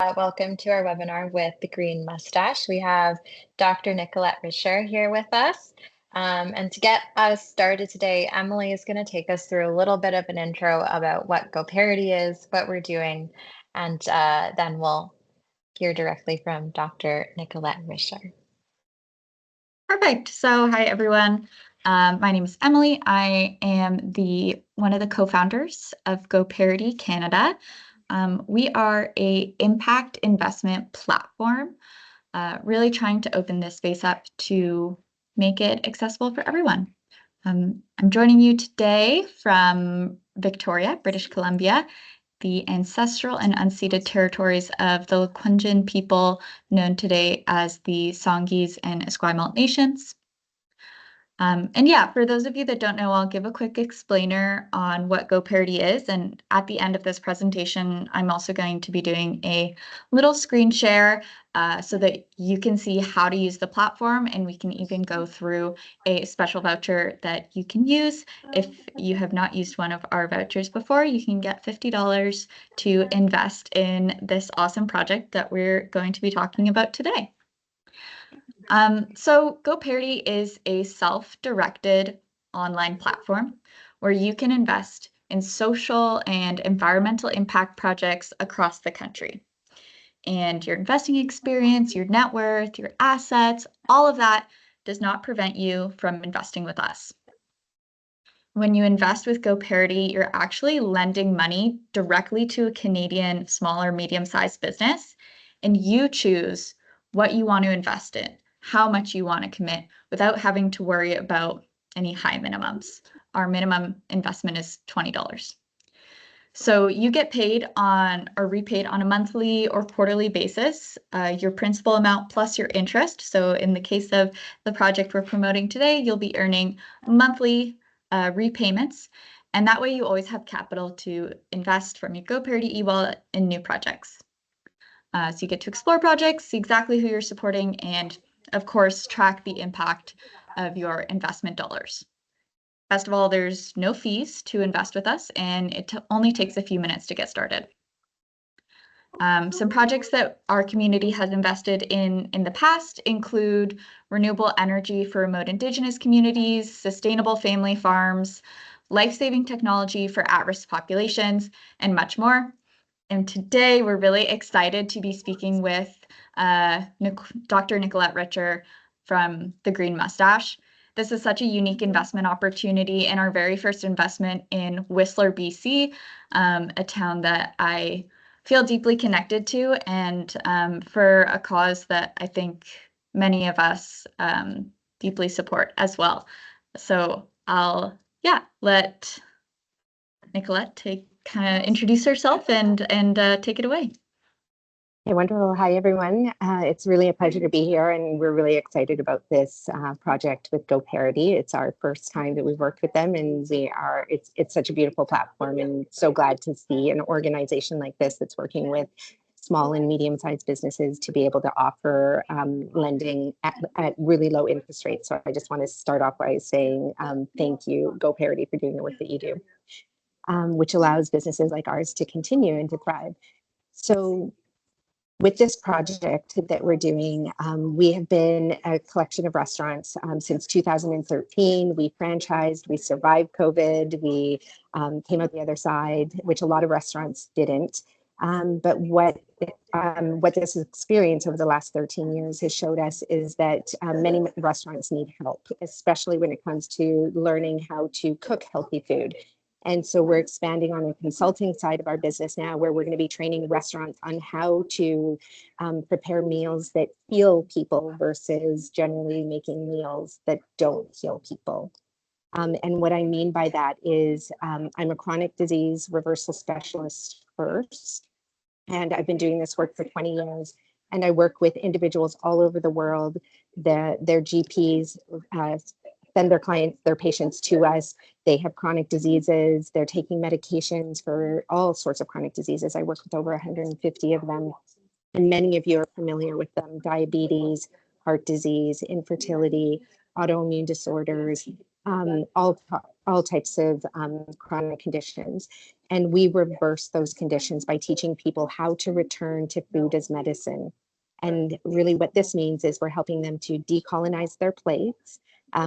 Welcome to our webinar with the Green Moustache. We have Dr. Nicolette Richer here with us. And to get us started today, Emily is going to take us through a little bit of an intro about what Goparity is, what we're doing, and then we'll hear directly from Dr. Nicolette Richer. Perfect. So hi, everyone. My name is Emily. I am one of the co-founders of Goparity Canada. We are an impact investment platform, really trying to open this space up to make it accessible for everyone. I'm joining you today from Victoria, British Columbia, the ancestral and unceded territories of the Lekwungen people, known today as the Songhees and Esquimalt nations. And yeah, for those of you that don't know, I'll give a quick explainer on what Goparity is. And at the end of this presentation, I'm also going to be doing a little screen share so that you can see how to use the platform. And we can even go through a special voucher that you can use. If you have not used one of our vouchers before, you can get $50 to invest in this awesome project that we're going to be talking about today. So Goparity is a self-directed online platform where you can invest in social and environmental impact projects across the country. And your investing experience, your net worth, your assets, all of that does not prevent you from investing with us. When you invest with Goparity, you're actually lending money directly to a Canadian small or medium-sized business, and you choose what you want to invest in, how much you want to commit without having to worry about any high minimums. Our minimum investment is $20. So you get paid on or repaid on a monthly or quarterly basis, your principal amount plus your interest. So in the case of the project we're promoting today, you'll be earning monthly repayments. And that way you always have capital to invest from your Goparity e-wallet in new projects. So you get to explore projects, see exactly who you're supporting, and of course, track the impact of your investment dollars. Best of all, there's no fees to invest with us, and it only takes a few minutes to get started. Some projects that our community has invested in the past include renewable energy for remote Indigenous communities, sustainable family farms, life-saving technology for at-risk populations, and much more. And today we're really excited to be speaking with Dr. Nicolette Richer from the Green Moustache. This is such a unique investment opportunity and our very first investment in Whistler, BC, a town that I feel deeply connected to, and for a cause that I think many of us deeply support as well. So I'll let Nicolette kind of introduce herself and take it away. Hey, wonderful. Hi, everyone. It's really a pleasure to be here, and we're really excited about this project with Goparity. It's our first time that we've worked with them, and it's such a beautiful platform, and so glad to see an organization like this that's working with small and medium-sized businesses to be able to offer lending at really low interest rates. So I just want to start off by saying thank you, Goparity, for doing the work that you do, which allows businesses like ours to continue and to thrive. So with this project that we're doing, we have been a collection of restaurants since 2013. We franchised, we survived COVID, we came out the other side, which a lot of restaurants didn't. But what this experience over the last 13 years has showed us is that many restaurants need help, especially when it comes to learning how to cook healthy food. And so we're expanding on the consulting side of our business now, where we're going to be training restaurants on how to prepare meals that heal people versus generally making meals that don't heal people. And what I mean by that is I'm a chronic disease reversal specialist first, and I've been doing this work for 20 years. And I work with individuals all over the world, their GPs, send their patients to us. They have chronic diseases. They're taking medications for all sorts of chronic diseases. I work with over 150 of them. And many of you are familiar with them: diabetes, heart disease, infertility, autoimmune disorders, all all types of chronic conditions. And we reverse those conditions by teaching people how to return to food as medicine. And really what this means is we're helping them to decolonize their plates.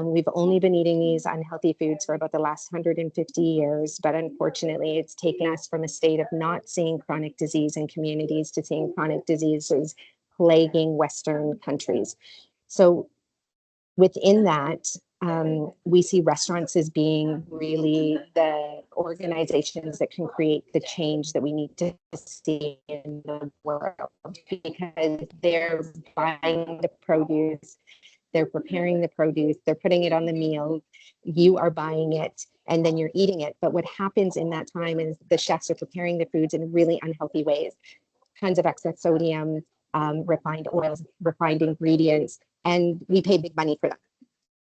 We've only been eating these unhealthy foods for about the last 150 years, but unfortunately it's taken us from a state of not seeing chronic disease in communities to seeing chronic diseases plaguing Western countries. So within that, we see restaurants as being really the organizations that can create the change that we need to see in the world, because they're buying the produce, they're preparing the produce, they're putting it on the meal, you are buying it, and then you're eating it. But what happens in that time is the chefs are preparing the foods in really unhealthy ways, tons of excess sodium, refined oils, refined ingredients, and we pay big money for them,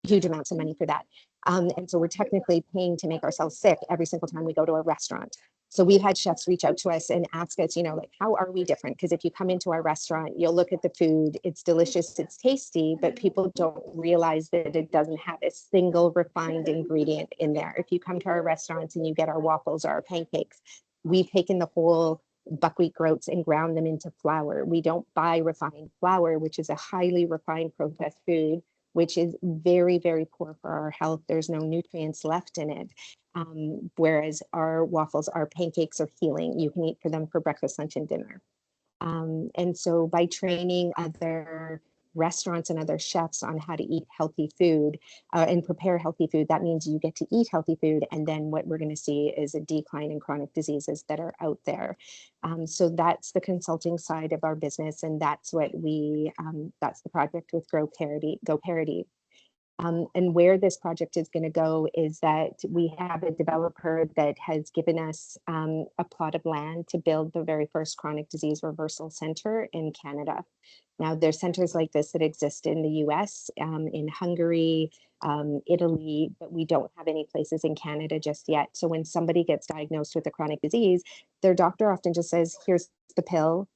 huge amounts of money for that. And so we're technically paying to make ourselves sick every single time we go to a restaurant. So we've had chefs reach out to us and ask us, like, how are we different? Because if you come into our restaurant, you'll look at the food, it's delicious, it's tasty, but people don't realize that it doesn't have a single refined ingredient in there. If you come to our restaurants and you get our waffles or our pancakes, we've taken the whole buckwheat groats and ground them into flour. We don't buy refined flour, which is a highly refined processed food, which is very, very poor for our health. There's no nutrients left in it. Whereas our waffles, our pancakes are healing. You can eat them for breakfast, lunch, and dinner. And so by training other restaurants and other chefs on how to eat healthy food and prepare healthy food, that means you get to eat healthy food. And then what we're going to see is a decline in chronic diseases that are out there. So that's the consulting side of our business. And that's what that's the project with Goparity. And where this project is going to go is that we have a developer that has given us a plot of land to build the very first chronic disease reversal center in Canada. Now, there's centers like this that exist in the US, in Hungary, Italy, but we don't have any places in Canada just yet. So when somebody gets diagnosed with a chronic disease, their doctor often just says, here's the pill,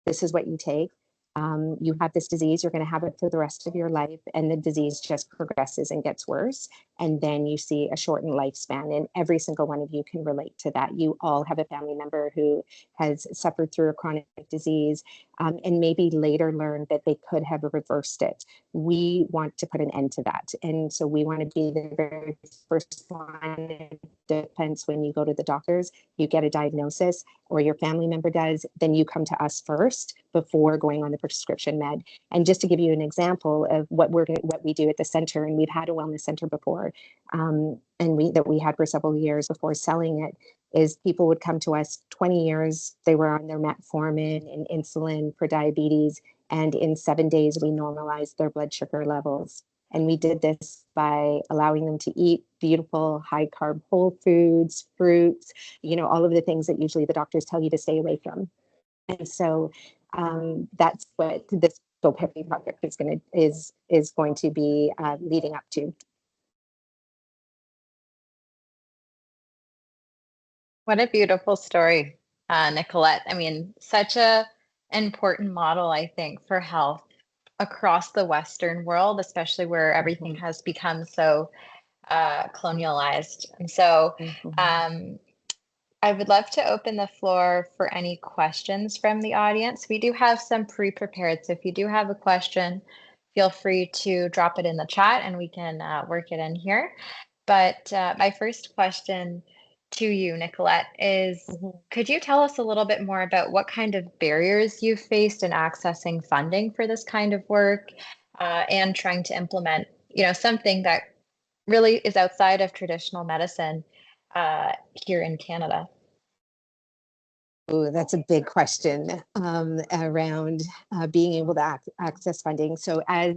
this is what you take. You have this disease, you're going to have it for the rest of your life, and the disease just progresses and gets worse. And then you see a shortened lifespan, and every single one of you can relate to that. You all have a family member who has suffered through a chronic disease and maybe later learned that they could have reversed it. We want to put an end to that. And so we want to be the very first line of defense when you go to the doctors, you get a diagnosis, or your family member does, then you come to us first before going on the prescription med. And just to give you an example of what we do at the center, and we've had a wellness center before, and we had for several years before selling it, is people would come to us 20 years, they were on their metformin and insulin for diabetes, and in 7 days we normalized their blood sugar levels. And we did this by allowing them to eat beautiful high carb whole foods, fruits, all of the things that usually the doctors tell you to stay away from. And so that's what this Goparity project is going to be leading up to. What a beautiful story, Nicolette. I mean, such a important model, I think, for health across the Western world, especially where everything has become so colonialized. And so I would love to open the floor for any questions from the audience. We do have some pre-prepared, so if you do have a question, feel free to drop it in the chat and we can work it in here. But my first question to you, Nicolette, is could you tell us a little bit more about what kind of barriers you've faced in accessing funding for this kind of work and trying to implement, something that really is outside of traditional medicine here in Canada? Oh, that's a big question around being able to access funding. So as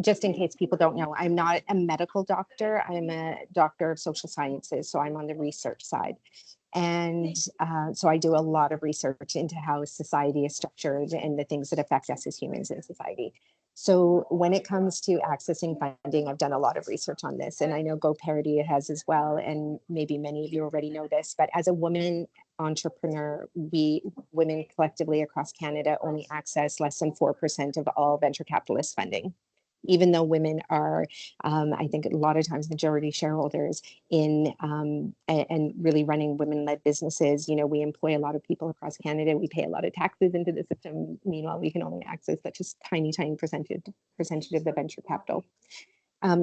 just in case people don't know, I'm not a medical doctor. I'm a doctor of social sciences. So I'm on the research side. And so I do a lot of research into how society is structured and the things that affect us as humans in society. So when it comes to accessing funding, I've done a lot of research on this, and I know Goparity has as well, and maybe many of you already know this, but as a woman entrepreneur, women collectively across Canada only access less than 4% of all venture capitalist funding. even though women are, I think a lot of times majority shareholders in and really running women-led businesses. You know, we employ a lot of people across Canada. We pay a lot of taxes into the system. Meanwhile, we can only access such a tiny percentage of the venture capital.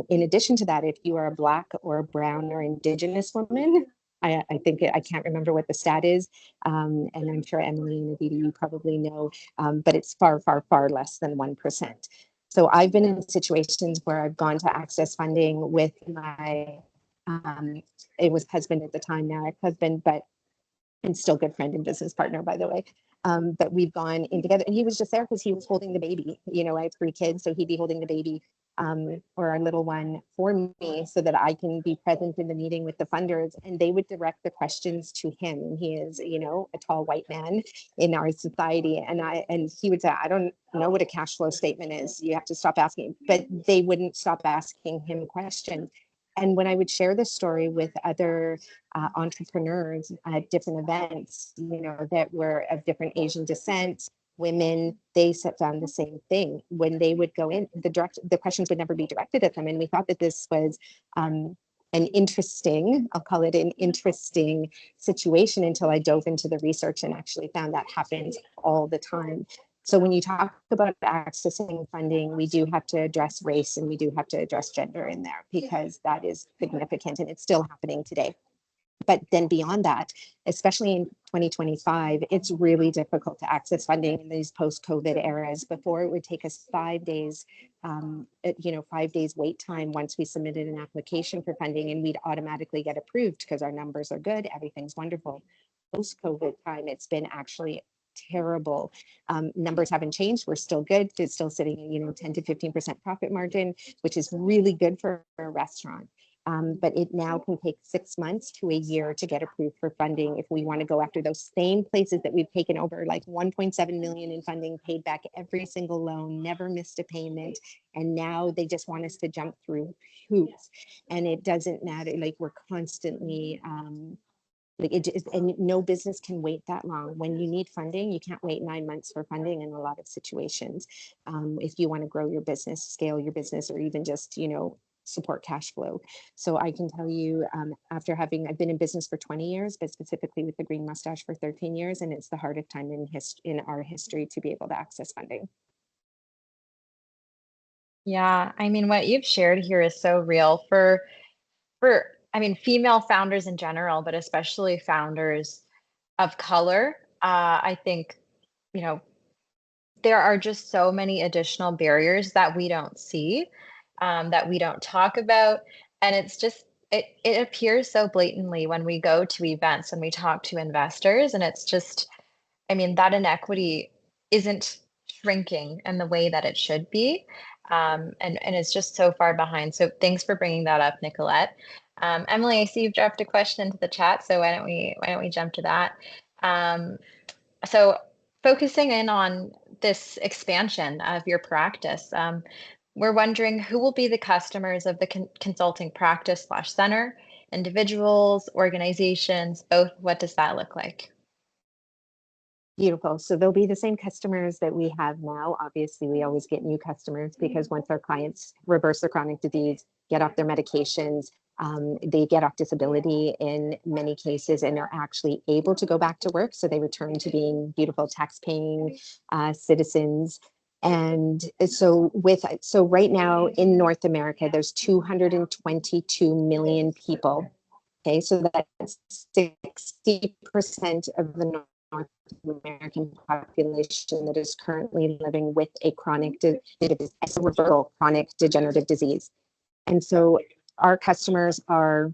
In addition to that, if you are a Black or a Brown or Indigenous woman, I think I can't remember what the stat is, and I'm sure Emily and Aditi, you probably know, but it's far, far, far less than 1%. So I've been in situations where I've gone to access funding with my, it was husband at the time, now ex-husband, but and still good friend and business partner, by the way. But we've gone in together, and he was just there because he was holding the baby. You know, I have 3 kids, so he'd be holding the baby or our little one for me so that I can be present in the meeting with the funders, and they would direct the questions to him. And he is, you know, a tall white man in our society. And he would say, I don't know what a cash flow statement is. You have to stop asking, but they wouldn't stop asking him questions. And when I would share this story with other entrepreneurs at different events, you know, that were of different Asian descent, women, they found the same thing. When they would go in, the questions would never be directed at them. And we thought that this was an interesting, I'll call it an interesting situation until I dove into the research and actually found that happens all the time. So when you talk about accessing funding, we do have to address race and we do have to address gender in there because that is significant and it's still happening today. But then beyond that, especially in 2025, it's really difficult to access funding in these post-COVID eras. Before, it would take us 5 days, 5 days wait time once we submitted an application for funding, and we'd automatically get approved because our numbers are good, everything's wonderful. Post-COVID time, it's been actually terrible. Numbers haven't changed. We're still good. It's still sitting, 10 to 15% profit margin, which is really good for a restaurant. But it now can take 6 months to a year to get approved for funding if we want to go after those same places that we've taken over, like 1.7 million in funding, paid back every single loan, never missed a payment. And now they just want us to jump through hoops. And it doesn't matter, like we're constantly and no business can wait that long. When you need funding, you can't wait 9 months for funding in a lot of situations. If you want to grow your business, scale your business, or even just, support cash flow. So I can tell you, I've been in business for 20 years, but specifically with the Green Moustache for 13 years, and it's the hardest time in our history to be able to access funding. Yeah, I mean, what you've shared here is so real for female founders in general, but especially founders of color. I think, there are just so many additional barriers that we don't see, that we don't talk about. And it's just, it appears so blatantly when we go to events and we talk to investors. And it's just, that inequity isn't shrinking in the way that it should be. And it's just so far behind. So thanks for bringing that up, Nicolette. Emily, I see you've dropped a question into the chat. So why don't we jump to that? So focusing in on this expansion of your practice, we're wondering who will be the customers of the consulting practice / center, individuals, organizations, both. What does that look like? Beautiful. So they'll be the same customers that we have now. Obviously, we always get new customers because once our clients reverse their chronic disease, get off their medications, they get off disability in many cases and are actually able to go back to work. So they return to being beautiful tax-paying citizens. And so right now in North America, there's 222 million people. Okay, so that's 60% of the North American population that is currently living with a chronic degenerative disease. And so our customers are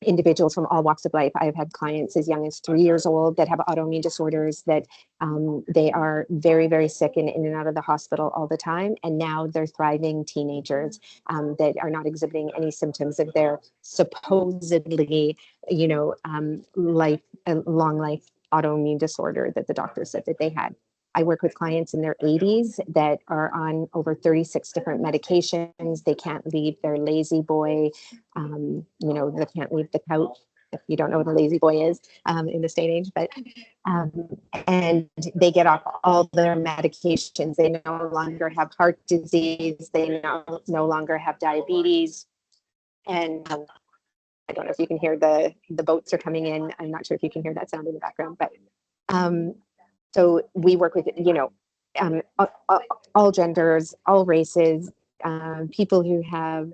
individuals from all walks of life. I've had clients as young as 3 years old that have autoimmune disorders that they are very, very sick and in and out of the hospital all the time. And now they're thriving teenagers that are not exhibiting any symptoms of their supposedly, long life autoimmune disorder that the doctor said that they had. I work with clients in their 80s that are on over 36 different medications. They can't leave their lazy boy, they can't leave the couch. if you don't know what a lazy boy is in this day and age, but and they get off all their medications. They no longer have heart disease. They no longer have diabetes. And I don't know if you can hear the boats are coming in. I'm not sure if you can hear that sound in the background, but so we work with, all genders, all races, people who have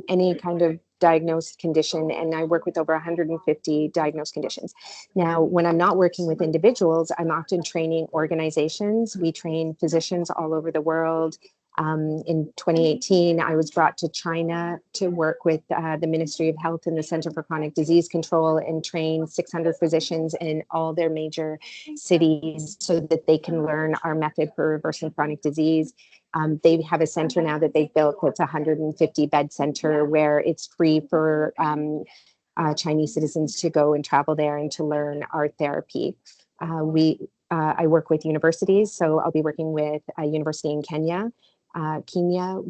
any kind of diagnosed condition, and I work with over 150 diagnosed conditions. Now, when I'm not working with individuals, I'm often training organizations. We train physicians all over the world. In 2018, I was brought to China to work with the Ministry of Health and the Center for Chronic Disease Control and train 600 physicians in all their major cities so that they can learn our method for reversing chronic disease. They have a center now that they've built that's a 150 bed center where it's free for Chinese citizens to go and travel there and to learn our therapy. I work with universities, so I'll be working with a university in Kenya,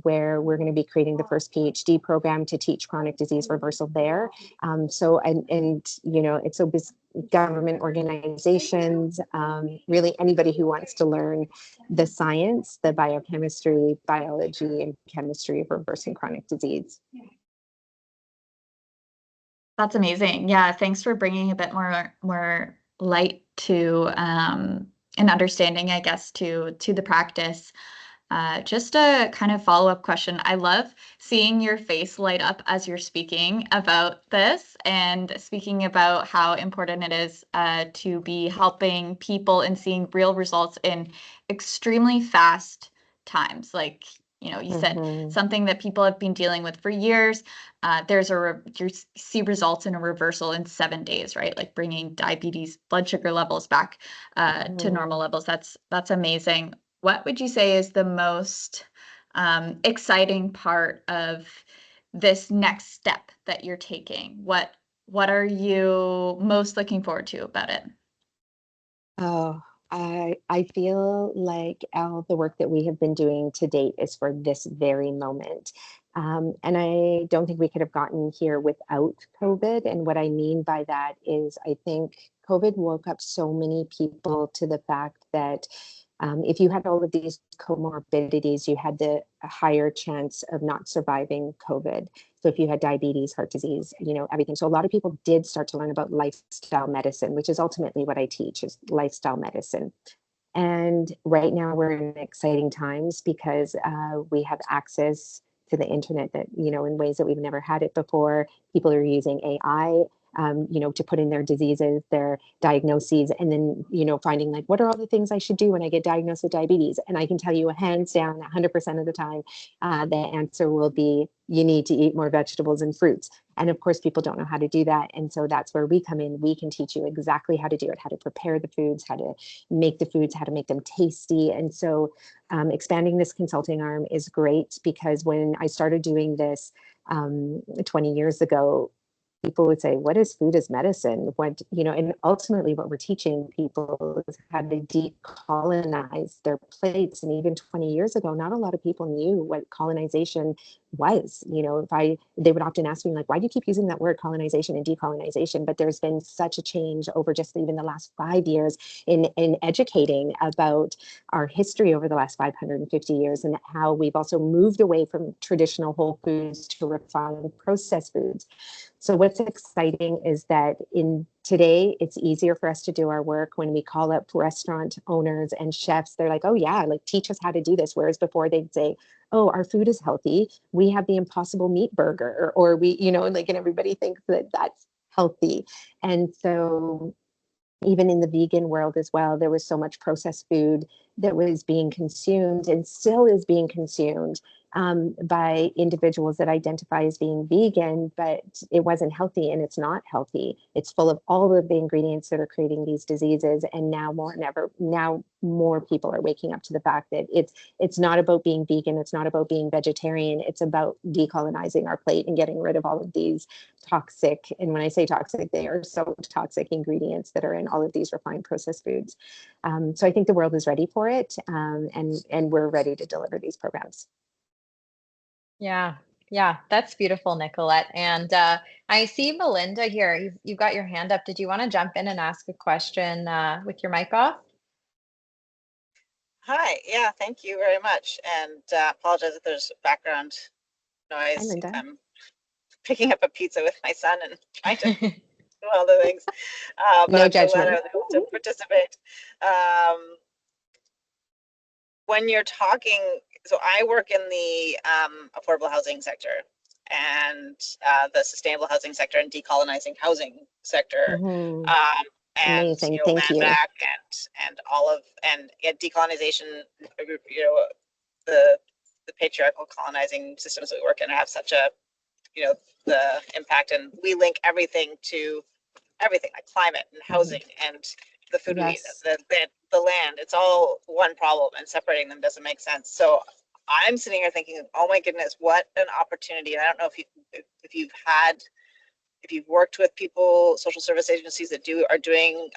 where we're going to be creating the first PhD program to teach chronic disease reversal there. It's so government organizations, really anybody who wants to learn the science, the biochemistry, biology, and chemistry of reversing chronic disease. That's amazing. Yeah, thanks for bringing a bit more light to an understanding, I guess, to the practice. Just a kind of follow-up question. I love seeing your face light up as you're speaking about this and speaking about how important it is to be helping people and seeing real results in extremely fast times. Like, you said something that people have been dealing with for years. You see results in a reversal in 7 days, right? Like bringing diabetes blood sugar levels back to normal levels. That's amazing. What would you say is the most exciting part of this next step that you're taking? What are you most looking forward to about it? Oh, I feel like all the work that we have been doing to date is for this very moment. And I don't think we could have gotten here without COVID. And what I mean by that is I think COVID woke up so many people to the fact that if you had all of these comorbidities, you had a higher chance of not surviving COVID. So if you had diabetes, heart disease, everything. So a lot of people did start to learn about lifestyle medicine, which is ultimately what I teach, is lifestyle medicine. And right now we're in exciting times because we have access to the internet that, in ways that we've never had it before. People are using AI, to put in their diseases, their diagnoses, and then, finding like, what are all the things I should do when I get diagnosed with diabetes? And I can tell you hands down, 100% of the time, the answer will be, you need to eat more vegetables and fruits. And of course, people don't know how to do that. And so that's where we come in. We can teach you exactly how to do it, how to prepare the foods, how to make the foods, how to make them tasty. And so expanding this consulting arm is great because when I started doing this 20 years ago, people would say, what is food as medicine? And ultimately what we're teaching people is how to decolonize their plates. And even 20 years ago, not a lot of people knew what colonization was. They would often ask me, like, why do you keep using that word colonization and decolonization? But there's been such a change over just even the last 5 years in educating about our history over the last 550 years and how we've also moved away from traditional whole foods to refined processed foods. So what's exciting is that today, it's easier for us to do our work when we call up restaurant owners and chefs. They're like, oh yeah, like teach us how to do this. Whereas before they'd say, oh, our food is healthy. We have the Impossible Meat Burger, or we, and everybody thinks that that's healthy. And so even in the vegan world as well, there was so much processed food that was being consumed and still is being consumed by individuals that identify as being vegan, but it wasn't healthy, and it's not healthy. It's full of all of the ingredients that are creating these diseases. And now more than ever, more people are waking up to the fact that it's not about being vegan. It's not about being vegetarian. It's about decolonizing our plate and getting rid of all of these toxic, and when I say toxic, they are so toxic ingredients that are in all of these refined processed foods. So I think the world is ready for it, and we're ready to deliver these programs. Yeah, Yeah, that's beautiful, Nicolette. And I see Melinda here. You've got your hand up. Did you want to jump in and ask a question with your mic off? Hi, yeah, thank you very much. And apologize if there's background Hi, noise. Linda. I'm picking up a pizza with my son and trying to do all the things. But No I'm so glad I judgment. was able to participate. When you're talking, so I work in the affordable housing sector and the sustainable housing sector and decolonizing housing sector. Mhm. Um, and Amazing. Thank land you. back and all of and yeah, decolonization, the patriarchal colonizing systems that we work in have such a the impact, and we link everything to everything, like climate and Mhm. housing and the food we eat, Yes. the land. It's all one problem, and separating them doesn't make sense. So I'm sitting here thinking, oh my goodness, what an opportunity. And I don't know if you've had if you've worked with people, social service agencies that are doing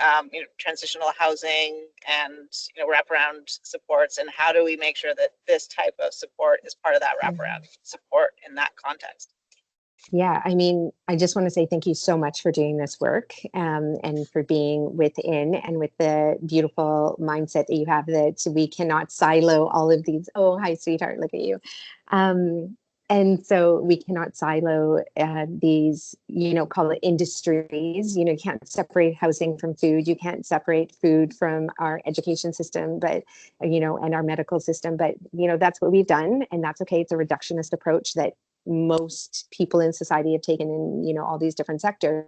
transitional housing and wraparound supports, and how do we make sure that this type of support is part of that wraparound Mhm. support in that context? Yeah, I mean, I just want to say thank you so much for doing this work, and for being within and with the beautiful mindset that you have, that we cannot silo all of these. Oh, hi, sweetheart, look at you. Um, and so we cannot silo these, call it industries. You can't separate housing from food. You can't separate food from our education system, but, and our medical system. But, that's what we've done. And that's okay. It's a reductionist approach that most people in society have taken in, all these different sectors.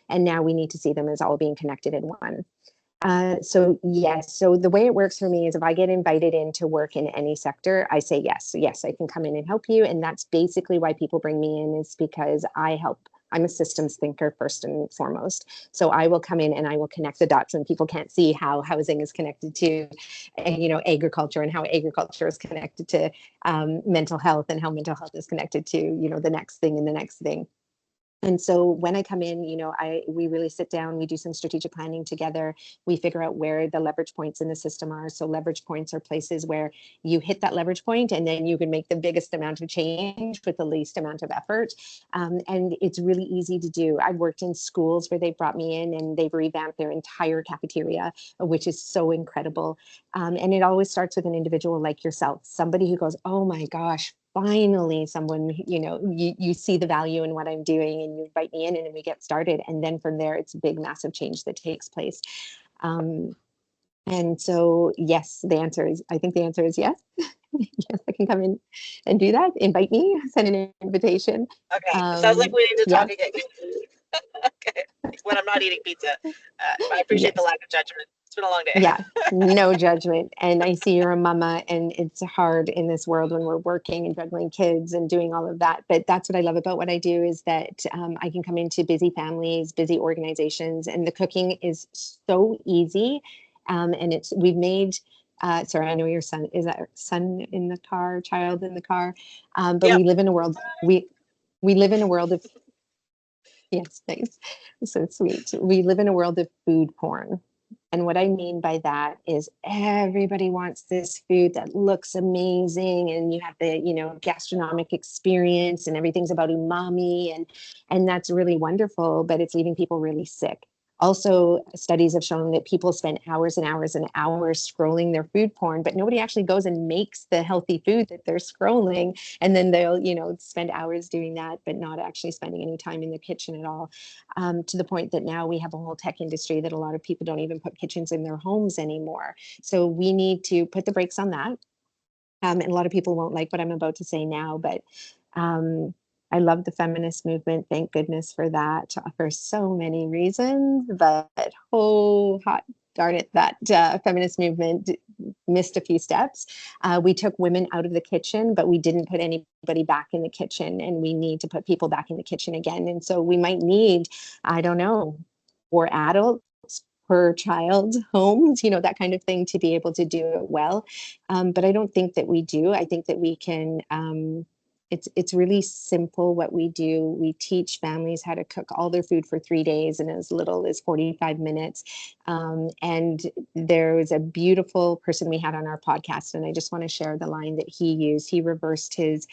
And now we need to see them as all being connected in one. So yes, so the way it works for me is if I get invited in to work in any sector, I say yes. So yes, I can come in and help you. And that's basically why people bring me in, is because I help. I'm a systems thinker first and foremost. So I will come in and I will connect the dots, and people can't see how housing is connected to, agriculture, and how agriculture is connected to mental health, and how mental health is connected to, the next thing and the next thing. And so when I come in, we really sit down, we do some strategic planning together. We figure out where the leverage points in the system are. So leverage points are places where you hit that leverage point and then you can make the biggest amount of change with the least amount of effort. And it's really easy to do. I've worked in schools where they've brought me in and they've revamped their entire cafeteria, which is so incredible. And it always starts with an individual like yourself, somebody who goes, oh my gosh, finally someone, you see the value in what I'm doing, and you invite me in and we get started. And then from there, it's a big, massive change that takes place. And so, yes, I think the answer is yes. Yes, I can come in and do that. Invite me, send an invitation. Okay, it sounds like we need to Yeah, talk again. Okay, when I'm not eating pizza. I appreciate the yes. lack of judgment. It's been a long day. Yeah, no judgment. And I see you're a mama, and it's hard in this world when we're working and juggling kids and doing all of that. But that's what I love about what I do, is that I can come into busy families, busy organizations, and the cooking is so easy. And we've made, sorry, I know your son, is that son in the car, child in the car? But Yep. we live in a world of, yes, thanks. So sweet. We live in a world of food porn. And what I mean by that is everybody wants this food that looks amazing, and you have the, gastronomic experience, and everything's about umami, and that's really wonderful, but it's leaving people really sick. Also, studies have shown that people spend hours and hours and hours scrolling their food porn, but nobody actually goes and makes the healthy food that they're scrolling. And then they'll, spend hours doing that, but not actually spending any time in the kitchen at all. To the point that now we have a whole tech industry that a lot of people don't even put kitchens in their homes anymore. So we need to put the brakes on that. And a lot of people won't like what I'm about to say now, but um, I love the feminist movement. Thank goodness for that, for so many reasons. But oh, hot darn it, that feminist movement missed a few steps. We took women out of the kitchen, but we didn't put anybody back in the kitchen. And we need to put people back in the kitchen again. And so we might need, I don't know, 4 adults per child homes, that kind of thing, to be able to do it well. But I don't think that we do. I think that we can it's really simple what we do. We teach families how to cook all their food for 3 days in as little as 45 minutes. And there was a beautiful person we had on our podcast, and I just want to share the line that he used. He reversed his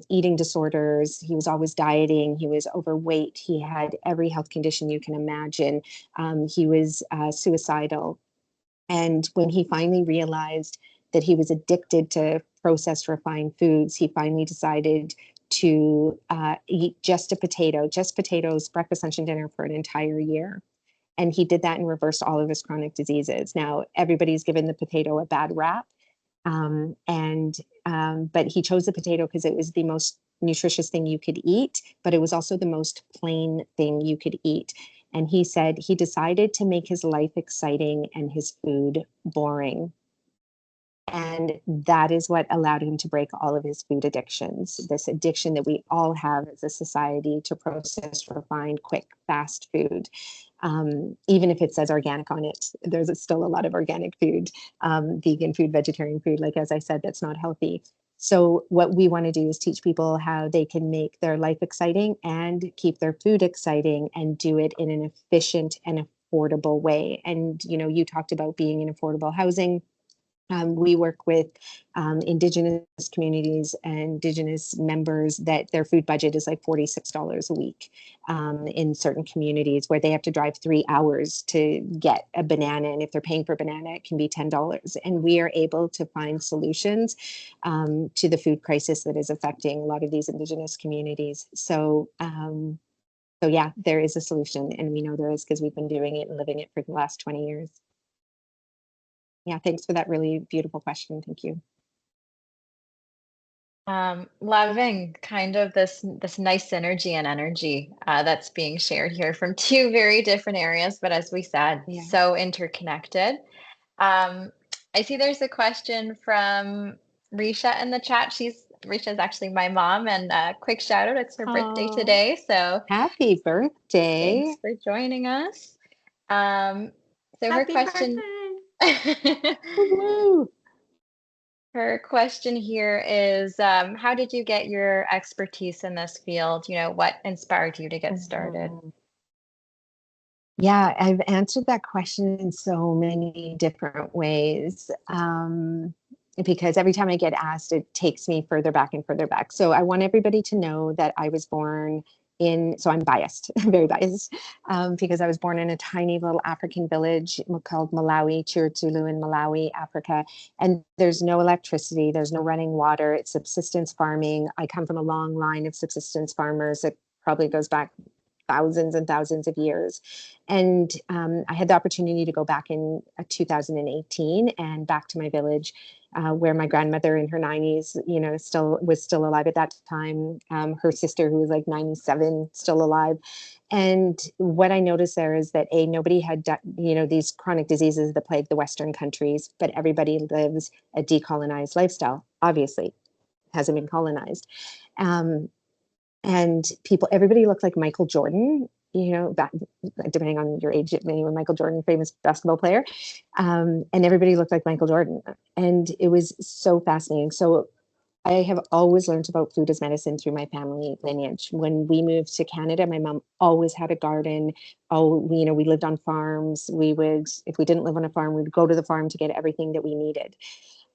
eating disorders. He was always dieting. He was overweight. He had every health condition you can imagine. He was suicidal. And when he finally realized that he was addicted to processed refined foods, he finally decided to eat just potatoes, breakfast, lunch, and dinner for an entire year. And he did that and reversed all of his chronic diseases. Now, everybody's given the potato a bad rap. But he chose the potato because it was the most nutritious thing you could eat, but it was also the most plain thing you could eat. And he said he decided to make his life exciting and his food boring. And that is what allowed him to break all of his food addictions, this addiction that we all have as a society to processed, refined, quick, fast food. Even if it says organic on it, there's still a lot of organic food, vegan food, vegetarian food, like as I said, that's not healthy. So what we want to do is teach people how they can make their life exciting and keep their food exciting and do it in an efficient and affordable way. And, you know, you talked about being in affordable housing. We work with Indigenous communities and Indigenous members that their food budget is like $46 a week in certain communities where they have to drive 3 hours to get a banana. And if they're paying for a banana, it can be $10. And we are able to find solutions to the food crisis that is affecting a lot of these Indigenous communities. So yeah, there is a solution, and we know there is because we've been doing it and living it for the last 20 years. Yeah, thanks for that really beautiful question. Thank you. Loving kind of this nice synergy and energy that's being shared here from two very different areas, but as we said, so interconnected. I see there's a question from Risha in the chat. Risha is actually my mom, and quick shout out, it's her birthday today. So happy birthday. Thanks for joining us. So Happy her question. Her question here is, how did you get your expertise in this field? You know, what inspired you to get started? Yeah, I've answered that question in so many different ways. Because every time I get asked, it takes me further back and further back. So I want everybody to know that I was born so I'm biased, very biased, because I was born in a tiny little African village called Malawi, Chiruzulu in Malawi, Africa. And there's no electricity, there's no running water, it's subsistence farming. I come from a long line of subsistence farmers that probably goes back thousands and thousands of years. And I had the opportunity to go back in 2018 and back to my village where my grandmother in her 90s, you know, was still alive at that time. Her sister, who was like 97, still alive. And what I noticed there is that nobody had, you know, these chronic diseases that plague the Western countries, but everybody lives a decolonized lifestyle, obviously, hasn't been colonized. And everybody looked like Michael Jordan, you know, depending on your age, maybe Michael Jordan, famous basketball player. And everybody looked like Michael Jordan. And it was so fascinating. So I have always learned about food as medicine through my family lineage. When we moved to Canada, my mom always had a garden. You know, we lived on farms. If we didn't live on a farm, we'd go to the farm to get everything that we needed.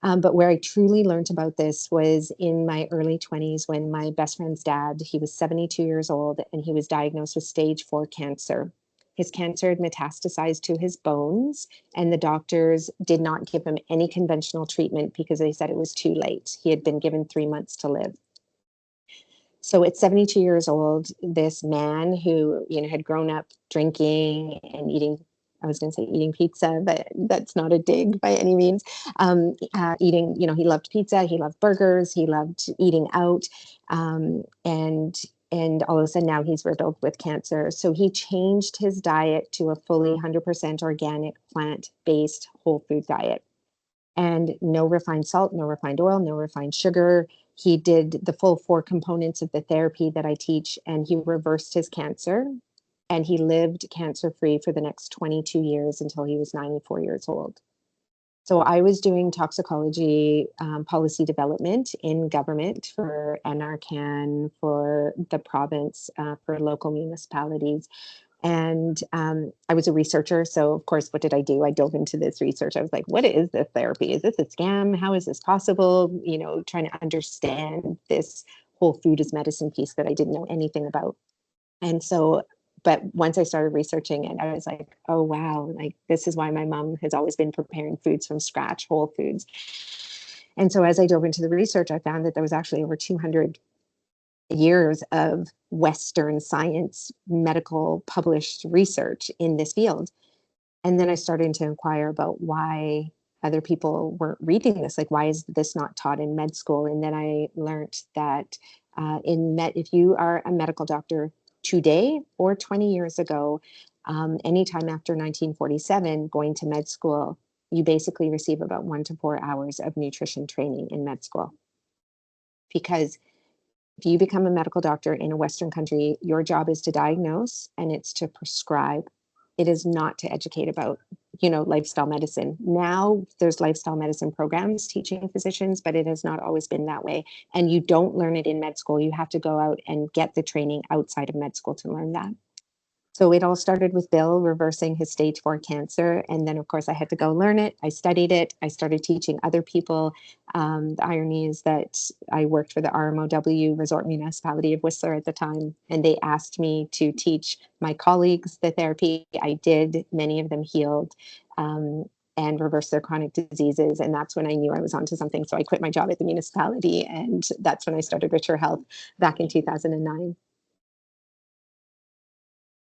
But where I truly learned about this was in my early 20s when my best friend's dad, he was 72 years old, and he was diagnosed with stage 4 cancer. His cancer had metastasized to his bones, and the doctors did not give him any conventional treatment because they said it was too late. He had been given 3 months to live. So at 72 years old, this man who, you know, had grown up drinking and eating, I was going to say eating pizza, but that's not a dig by any means. Eating, you know, he loved pizza, he loved burgers, he loved eating out. And all of a sudden now he's riddled with cancer. So he changed his diet to a fully 100% organic, plant-based whole food diet. And no refined salt, no refined oil, no refined sugar. He did the full 4 components of the therapy that I teach, and he reversed his cancer. And he lived cancer-free for the next 22 years until he was 94 years old. So I was doing toxicology policy development in government for NRCan, for the province, for local municipalities. And I was a researcher. So, of course, what did I do? I dove into this research. I was like, what is this therapy? Is this a scam? How is this possible? You know, trying to understand this whole food as medicine piece that I didn't know anything about. And so, but once I started researching it, I was like, oh, wow, like this is why my mom has always been preparing foods from scratch, whole foods. And so as I dove into the research, I found that there was actually over 200 years of Western science, medical published research in this field. And then I started to inquire about why other people weren't reading this. Like, why is this not taught in med school? And then I learned that if you are a medical doctor today or 20 years ago, anytime after 1947, going to med school, you basically receive about 1 to 4 hours of nutrition training in med school. Because if you become a medical doctor in a Western country, your job is to diagnose and it's to prescribe. It is not to educate about, lifestyle medicine. Now there's lifestyle medicine programs teaching physicians, but it has not always been that way. And you don't learn it in med school. You have to go out and get the training outside of med school to learn that. So it all started with Bill reversing his stage 4 cancer. And then, of course, I had to go learn it. I studied it. I started teaching other people. The irony is that I worked for the RMOW, Resort Municipality of Whistler at the time, and they asked me to teach my colleagues the therapy. I did. Many of them healed and reversed their chronic diseases. And that's when I knew I was onto something. So I quit my job at the municipality, and that's when I started Richer Health back in 2009.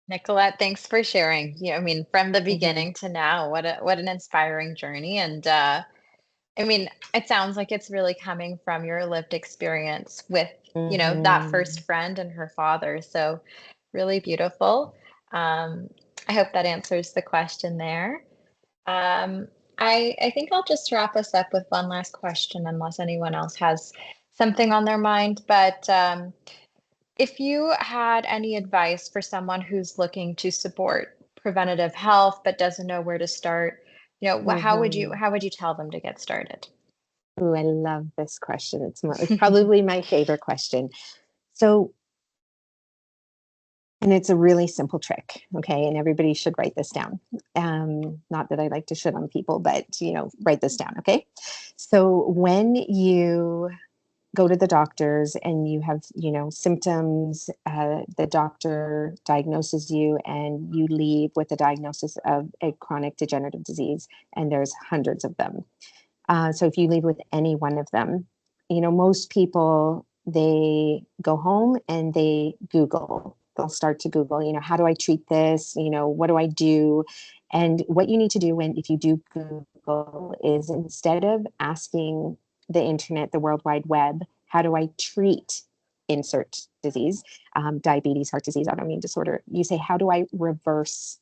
Nicolette, thanks for sharing. I mean, from the Mm-hmm. beginning to now, what an inspiring journey. And I mean, it sounds like it's really coming from your lived experience with, that first friend and her father. So really beautiful. I hope that answers the question there. I think I'll just wrap us up with one last question, unless anyone else has something on their mind. But if you had any advice for someone who's looking to support preventative health but doesn't know where to start, how would you tell them to get started? Oh, I love this question. It's probably my favorite question. So, and it's a really simple trick, okay? And everybody should write this down. Not that I like to shit on people, but write this down, okay? So when you go to the doctors and you have, symptoms, the doctor diagnoses you and you leave with a diagnosis of a chronic degenerative disease, and there's hundreds of them. So if you leave with any one of them, most people, they go home and they'll start to Google, how do I treat this? What do I do? And what you need to do if you do Google is, instead of asking the internet, the World Wide Web, how do I treat insert disease, diabetes, heart disease, autoimmune disorder, you say, how do I reverse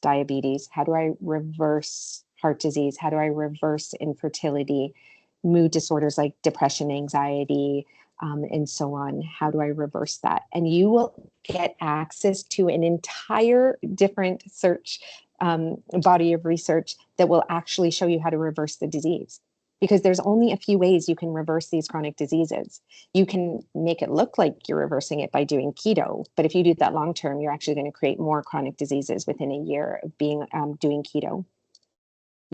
diabetes? How do I reverse heart disease? How do I reverse infertility, mood disorders like depression, anxiety, and so on? How do I reverse that? And you will get access to an entire different search body of research that will actually show you how to reverse the disease. Because there's only a few ways you can reverse these chronic diseases. You can make it look like you're reversing it by doing keto, but if you do that long term, you're actually going to create more chronic diseases within a year of being doing keto.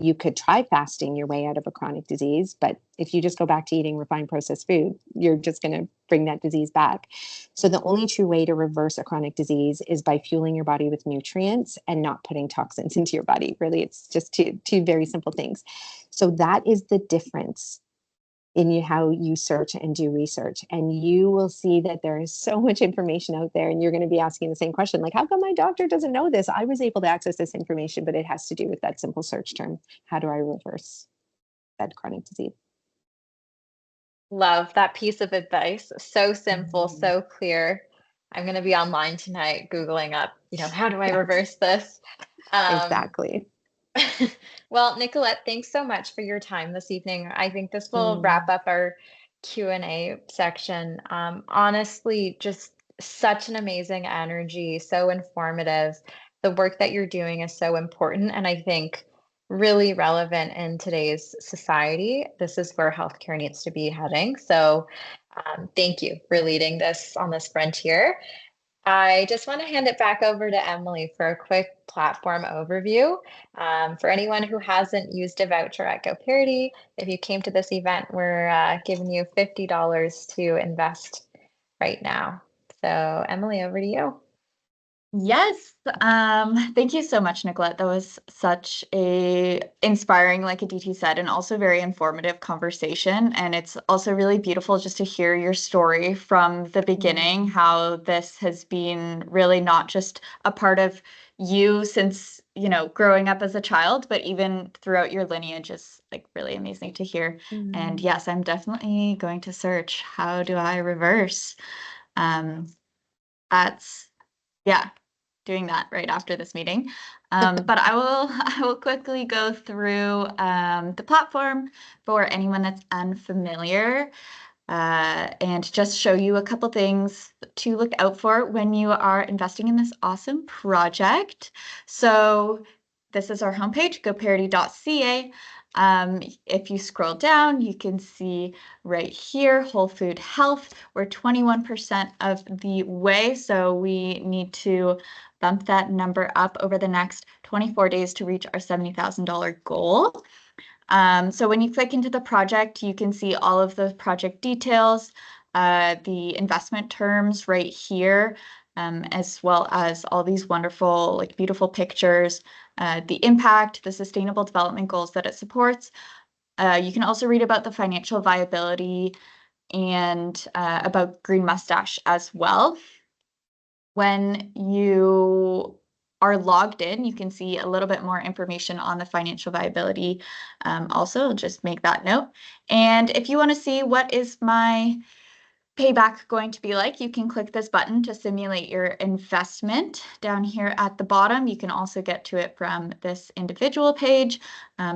You could try fasting your way out of a chronic disease, but if you just go back to eating refined processed food, you're just going to bring that disease back. So the only true way to reverse a chronic disease is by fueling your body with nutrients and not putting toxins into your body. Really, it's just two very simple things. So that is the difference in how you search and do research. And you will see that there is so much information out there, and you're going to be asking the same question, like, how come my doctor doesn't know this? I was able to access this information, but it has to do with that simple search term. How do I reverse that chronic disease? Love that piece of advice. So simple, so clear. I'm going to be online tonight Googling up, how do I reverse this? Exactly. Well, Nicolette, thanks so much for your time this evening. I think this will wrap up our Q&A section. Honestly, just such an amazing energy, so informative. the work that you're doing is so important, and I think really relevant in today's society. This is where healthcare needs to be heading. So thank you for leading this on this frontier. I just want to hand it back over to Emily for a quick platform overview. For anyone who hasn't used a voucher at Goparity, if you came to this event, we're giving you $50 to invest right now. So Emily, over to you. Yes, thank you so much, Nicolette. That was such a inspiring, like Aditi said, and also very informative conversation. And it's also really beautiful just to hear your story from the beginning, how this has been really not just a part of you since, you know, growing up as a child, but even throughout your lineage is like really amazing to hear. And yes, I'm definitely going to search, how do I reverse? That's yeah, doing that right after this meeting. But I will quickly go through the platform for anyone that's unfamiliar, and just show you a couple things to look out for when you are investing in this awesome project. So this is our homepage, goparity.ca. If you scroll down, you can see right here, Whole Food Health. We're 21% of the way, so we need to bump that number up over the next 24 days to reach our $70,000 goal. So when you click into the project, you can see all of the project details, the investment terms right here, as well as all these wonderful, like beautiful pictures, the impact, the sustainable development goals that it supports. You can also read about the financial viability and about Green Moustache as well. When you are logged in, you can see a little bit more information on the financial viability. Also, just make that note. And if you want to see what is my payback going to be like, you can click this button to simulate your investment down here at the bottom. You can also get to it from this individual page.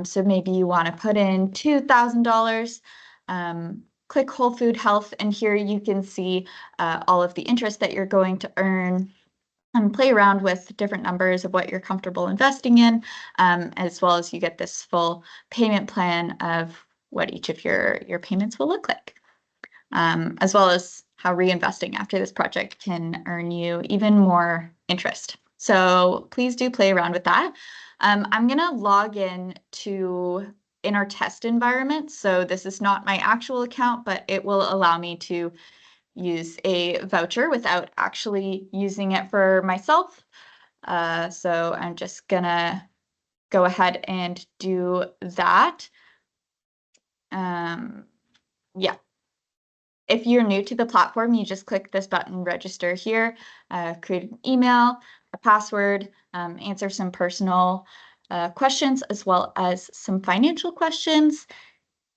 So maybe you want to put in $2,000. Click Whole Food Health, and here you can see all of the interest that you're going to earn, and play around with different numbers of what you're comfortable investing in, as well as you get this full payment plan of what each of your payments will look like, as well as how reinvesting after this project can earn you even more interest. So please do play around with that. I'm going to log in in our test environment. So this is not my actual account, but it will allow me to use a voucher without actually using it for myself. So I'm just gonna go ahead and do that. Yeah. If you're new to the platform, you just click this button, register here, create an email, a password, answer some personal questions, as well as some financial questions.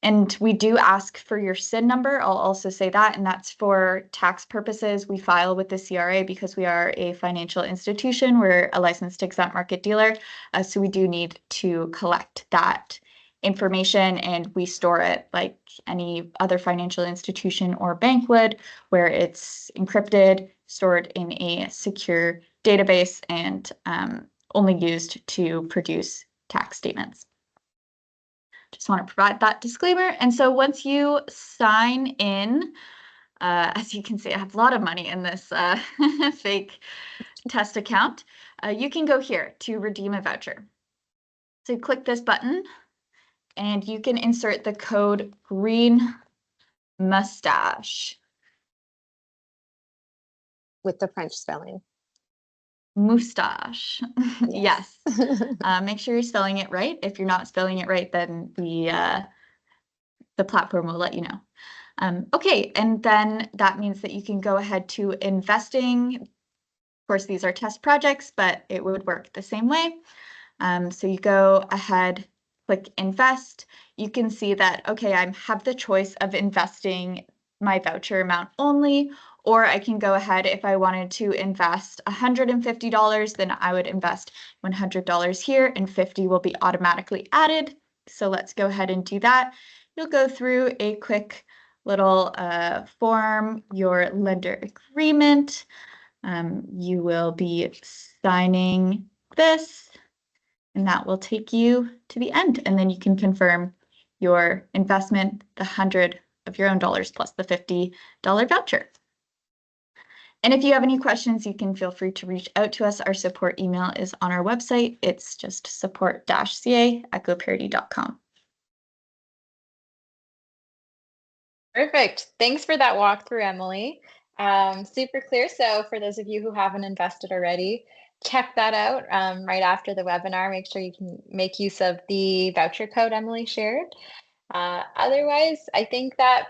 And we do ask for your SIN number. I'll also say that, and that's for tax purposes. We file with the CRA because we are a financial institution. We're a licensed exempt market dealer. So we do need to collect that information, and we store it like any other financial institution or bank would, where it's encrypted, stored in a secure database, and only used to produce tax statements. Just want to provide that disclaimer. And so once you sign in, as you can see, I have a lot of money in this fake test account. You can go here to redeem a voucher. So click this button and you can insert the code Green Moustache. With the French spelling. Moustache. Yes. Make sure you're spelling it right. If you're not spelling it right, then the platform will let you know. Okay, and then that means that you can go ahead to investing. Of course, these are test projects, but it would work the same way. So you go ahead, click invest. You can see that, okay, I have the choice of investing my voucher amount only, or I can go ahead, if I wanted to invest $150, then I would invest $100 here, and 50 will be automatically added. So let's go ahead and do that. You'll go through a quick little form, your lender agreement. You will be signing this, and that will take you to the end. And then you can confirm your investment, the 100 of your own dollars plus the $50 voucher. And if you have any questions, you can feel free to reach out to us. Our support email is on our website. It's just support-ca@goparity.com. Perfect. Thanks for that walkthrough, Emily. Super clear. So for those of you who haven't invested already, check that out right after the webinar. Make sure you can make use of the voucher code Emily shared. Otherwise, I think that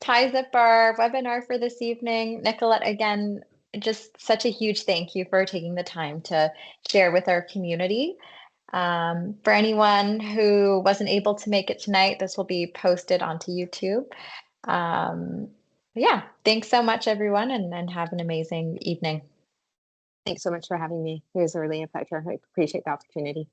ties up our webinar for this evening. Nicolette, again, just such a huge thank you for taking the time to share with our community. For anyone who wasn't able to make it tonight, this will be posted onto YouTube. Yeah, thanks so much, everyone, and have an amazing evening. Thanks so much for having me. It was really a pleasure. I appreciate the opportunity.